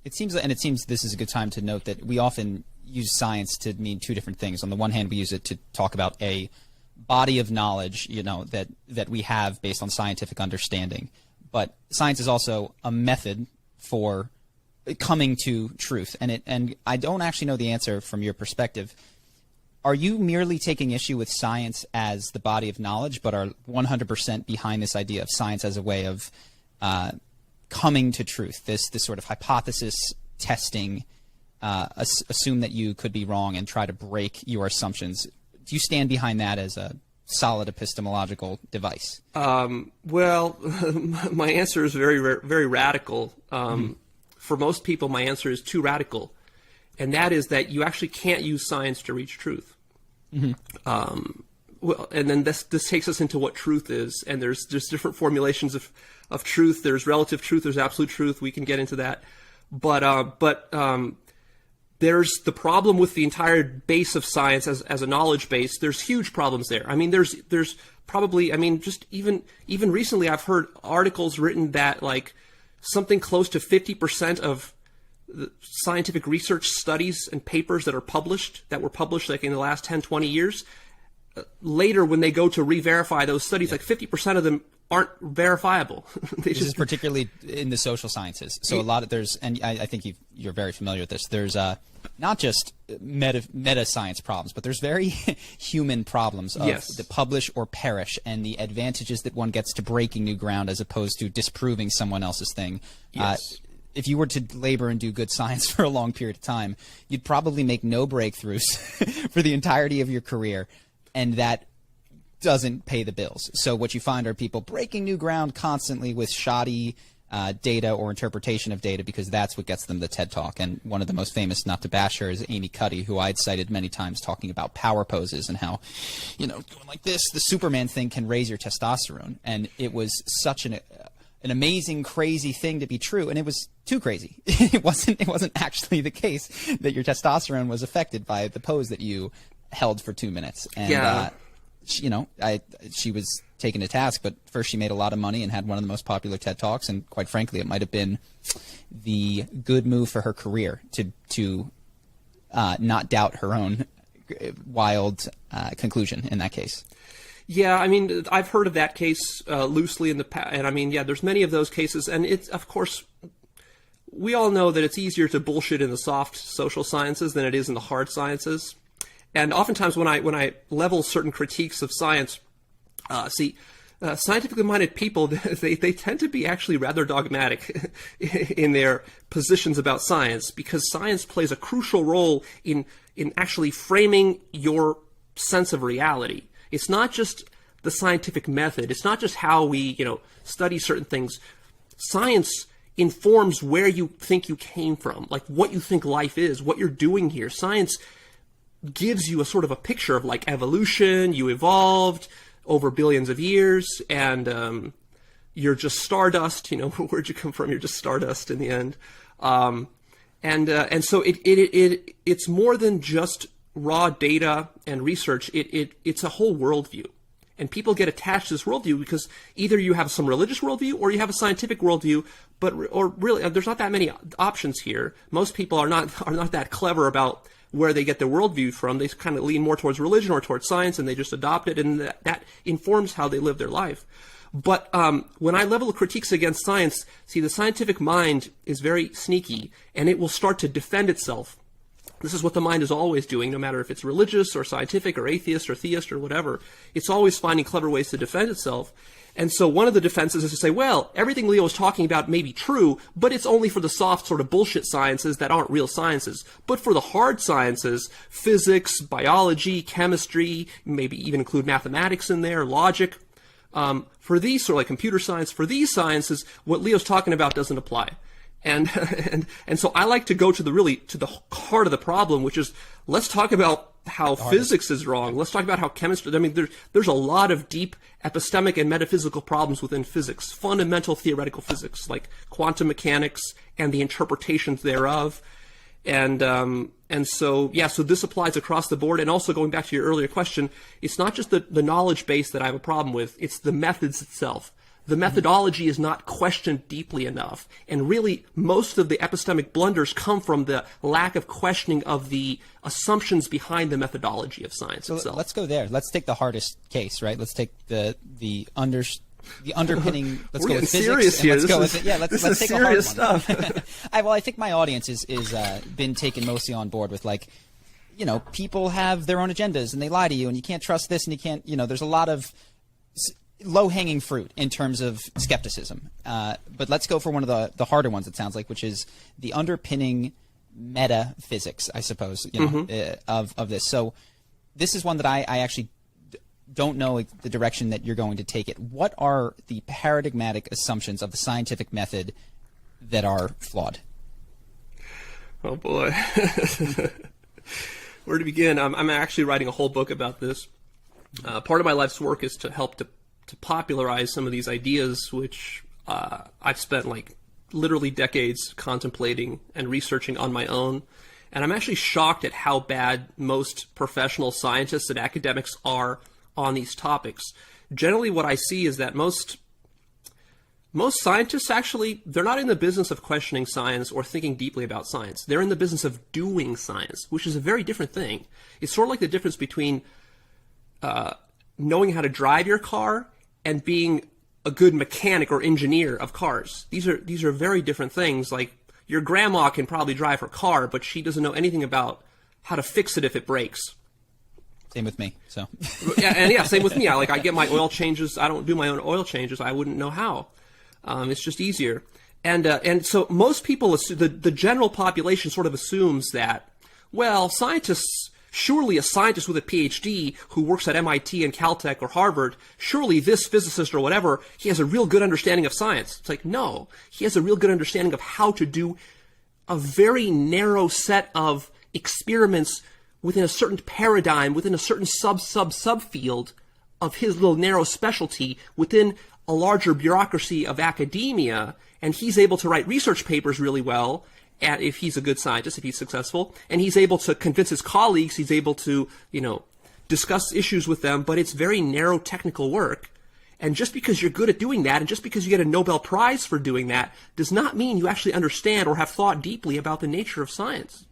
It seems, and it seems this is a good time to note that we often use science to mean two different things. On the one hand, we use it to talk about a body of knowledge, that we have based on scientific understanding. But science is also a method for coming to truth. And I don't actually know the answer from your perspective. Are you merely taking issue with science as the body of knowledge, but are 100% behind this idea of science as a way of coming to truth, this sort of hypothesis testing, assume that you could be wrong and try to break your assumptions? Do you stand behind that as a solid epistemological device? Well, my answer is very, very radical. For most people, my answer is too radical. And that is that you actually can't use science to reach truth. Well, and then this takes us into what truth is. And there's different formulations of truth. There's relative truth. There's absolute truth. We can get into that. But there's the problem with the entire base of science as a knowledge base. There's huge problems there. I mean, there's probably, just even recently I've heard articles written that like something close to 50% of the scientific research studies and papers that were published like in the last 10, 20 years, later when they go to re-verify those studies, like 50% of them aren't verifiable. This is particularly in the social sciences. So a lot of and I think you're very familiar with this. There's not just meta science problems, but there's very human problems of the publish or perish and the advantages that one gets to breaking new ground as opposed to disproving someone else's thing. Yes. If you were to labor and do good science for a long period of time, you'd probably make no breakthroughs for the entirety of your career, and that doesn't pay the bills. So what you find are people breaking new ground constantly with shoddy data or interpretation of data, because that's what gets them the TED Talk. And one of the most famous, not to bash her, is Amy Cuddy, who I'd cited many times talking about power poses and how, going like this, the Superman thing can raise your testosterone. And it was such an amazing, crazy thing to be true, and it was too crazy. It wasn't actually the case that your testosterone was affected by the pose that you held for 2 minutes. And she was taken to task, but first she made a lot of money and had one of the most popular TED Talks, and quite frankly, it might have been the good move for her career to not doubt her own wild conclusion in that case. Yeah, I've heard of that case loosely in the past, and there's many of those cases, and it's, of course, we all know that it's easier to bullshit in the soft social sciences than it is in the hard sciences. And oftentimes when I level certain critiques of science, scientifically minded people, they tend to be actually rather dogmatic in their positions about science, because science plays a crucial role in actually framing your sense of reality. It's not just the scientific method. It's not just how we, study certain things. Science informs where you think you came from, like what you think life is, what you're doing here. Science gives you a sort of a picture of like evolution. You evolved over billions of years, and you're just stardust. Where'd you come from? You're just stardust in the end. And so it's more than just raw data and research. It's a whole worldview, and people get attached to this worldview because either you have some religious worldview or you have a scientific worldview, or really there's not that many options here. Most people are not that clever about where they get their worldview from. They kind of lean more towards religion or towards science, and they just adopt it, and that informs how they live their life. But when I level critiques against science, the scientific mind is very sneaky, and it will start to defend itself. This is what the mind is always doing, no matter if it's religious or scientific or atheist or theist or whatever. It's always finding clever ways to defend itself. And so one of the defenses is to say, well, everything Leo was talking about may be true, but it's only for the soft sort of bullshit sciences that aren't real sciences. But for the hard sciences, physics, biology, chemistry, maybe even include mathematics in there, logic, for these sort of like computer science, for these sciences, what Leo's talking about doesn't apply. And so I like to go to the heart of the problem, which is, let's talk about how physics is wrong. Let's talk about how chemistry. There's a lot of deep epistemic and metaphysical problems within physics, fundamental theoretical physics, like quantum mechanics and the interpretations thereof. And so this applies across the board. And also going back to your earlier question, it's not just the knowledge base that I have a problem with. It's the methods itself. the methodology is not questioned deeply enough. And really, most of the epistemic blunders come from the lack of questioning of the assumptions behind the methodology of science itself. Let's go there. Let's take the hardest case, right? Let's take the underpinning. Let's We're go with getting physics. serious here. Let's go This with is- it. Yeah, let's this is take a hard one. serious stuff. I think my audience is been taken mostly on board with, like, people have their own agendas and they lie to you and you can't trust this and you can't. There's a lot of low-hanging fruit in terms of skepticism. But let's go for one of the harder ones, it sounds like, which is the underpinning metaphysics, I suppose, of this. So this is one that I actually don't know the direction that you're going to take it. What are the paradigmatic assumptions of the scientific method that are flawed? Oh, boy. Where to begin? I'm actually writing a whole book about this. Part of my life's work is to help to popularize some of these ideas, which I've spent literally decades contemplating and researching on my own. And I'm actually shocked at how bad most professional scientists and academics are on these topics. Generally, what I see is that most scientists actually, they're not in the business of questioning science or thinking deeply about science. They're in the business of doing science, which is a very different thing. It's sort of like the difference between knowing how to drive your car and being a good mechanic or engineer of cars. These are very different things. Like, your grandma can probably drive her car, but she doesn't know anything about how to fix it if it breaks. Same with me. So Same with me. I get my oil changes. I don't do my own oil changes. I wouldn't know how. It's just easier. And so most people, the general population sort of assumes that, well, surely a scientist with a PhD who works at MIT and Caltech or Harvard, surely this physicist or whatever, he has a real good understanding of science. It's like, no, he has a real good understanding of how to do a very narrow set of experiments within a certain paradigm, within a certain subfield of his little narrow specialty within a larger bureaucracy of academia, and he's able to write research papers really well, if he's a good scientist, if he's successful, and he's able to convince his colleagues, he's able to, discuss issues with them, but it's very narrow technical work. And just because you're good at doing that, and just because you get a Nobel Prize for doing that, does not mean you actually understand or have thought deeply about the nature of science.